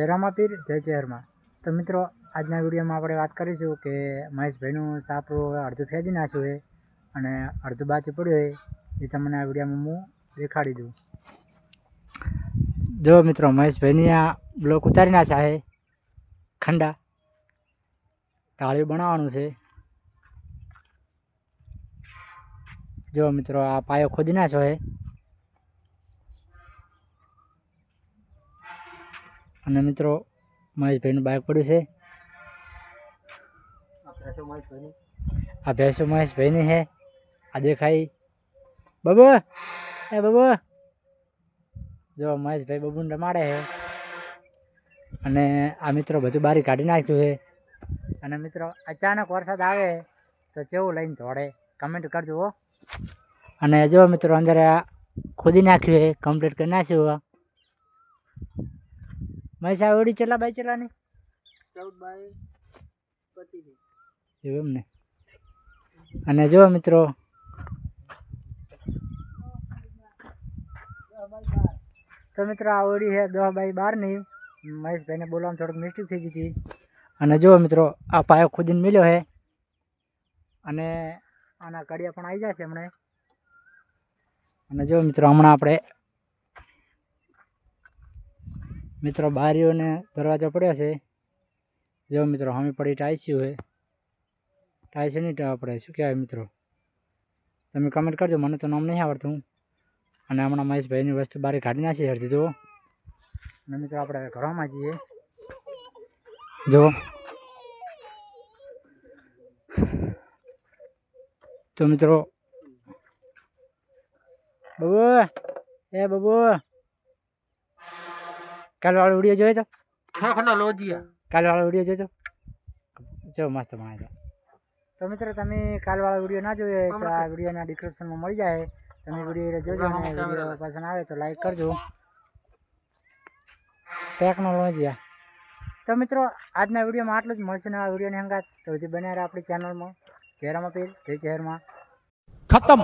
જય રામાપીર જય ચહેરમાં। તો મિત્રો આજના વિડીયોમાં આપણે વાત કરીશું કે મહેશભાઈનું સાપરું હવે અડધું ફેંદી નાખ્યું છે અને અડધું બાકી પડ્યું છે, એ તમને આ વિડીયોમાં હું દેખાડી દઉં। જો મિત્રો મહેશભાઈની આ બ્લોક ઉતારી નાખ્યા છે, ખંડા ટાળિયું બનાવવાનું છે। જો મિત્રો આ પાયો ખોદી નાખ્યો છે અને મિત્રો મહેશભાઈનું બાઇક પડ્યું છે। આ ભેંસો મહેશભાઈની છે, આ દેખાય બબુ એ બબુ। જો મહેશભાઈ બબુને રમાડે છે અને આ મિત્રો બધું બારી કાઢી નાખ્યું છે। અને મિત્રો અચાનક વરસાદ આવે તો કેવું લઈને દોડે કમેન્ટ કરજો હો। અને જો મિત્રો અંદર આ ખોદી નાખ્યું છે, કમ્પ્લીટ કરી નાખ્યું। મહેશ આ ઓડી ચેટલા બાય ચેટલાની 14 બાય 25 એવું એમ ને। અને જો મિત્રો તો મિત્રો આ ઓડી છે 10 બાય 12ની। મહેશભાઈને બોલવામાં થોડુંક મિસ્ટેક થઈ ગઈ હતી। અને જો મિત્રો આ પાયો ખોદીને મળ્યો છે અને આના કડિયા પણ આવી જશે હમણાં। અને જો મિત્રો હમણાં આપણે મિત્રો બારીઓને દરવાજો પડ્યો છે। જો મિત્રો હમી પડી ટાઈસ્યું છે, ટાઈસ્યું નહીં આપણે શું કહેવાય મિત્રો, તમે કમેન્ટ કરજો, મને તો નામ નહીં આવડતું। અને હમણાં મહેશભાઈની વસ્તુ બારી કાઢી નાખી હરતી જુઓ। અને મિત્રો આપણે ઘરમાં જઈએ જુઓ। તો મિત્રો બબુ એ બબુ કાલવાળો વિડીયો જોયો તો? કાલવાળો વિડીયો જોયો તો? જો મસ્ત બનાવ્યો। તો મિત્રો તમે કાલવાળો વિડીયો ના જોયો હોય તો આ વિડીયોના ડિસ્ક્રિપ્શનમાં મળી જાય, તમે વિડીયો જોજો અને વિડીયો પસંદ આવે તો લાઈક કરજો। ટેકનોલોજી। તો મિત્રો આજના વિડીયોમાં આટલું જ, મળશે ને આ વિડીયોની હંગાત તો હજી બનાવ્યા આપણી ચેનલમાં જય રામાપીર જય ચહેરમાં। खत्म।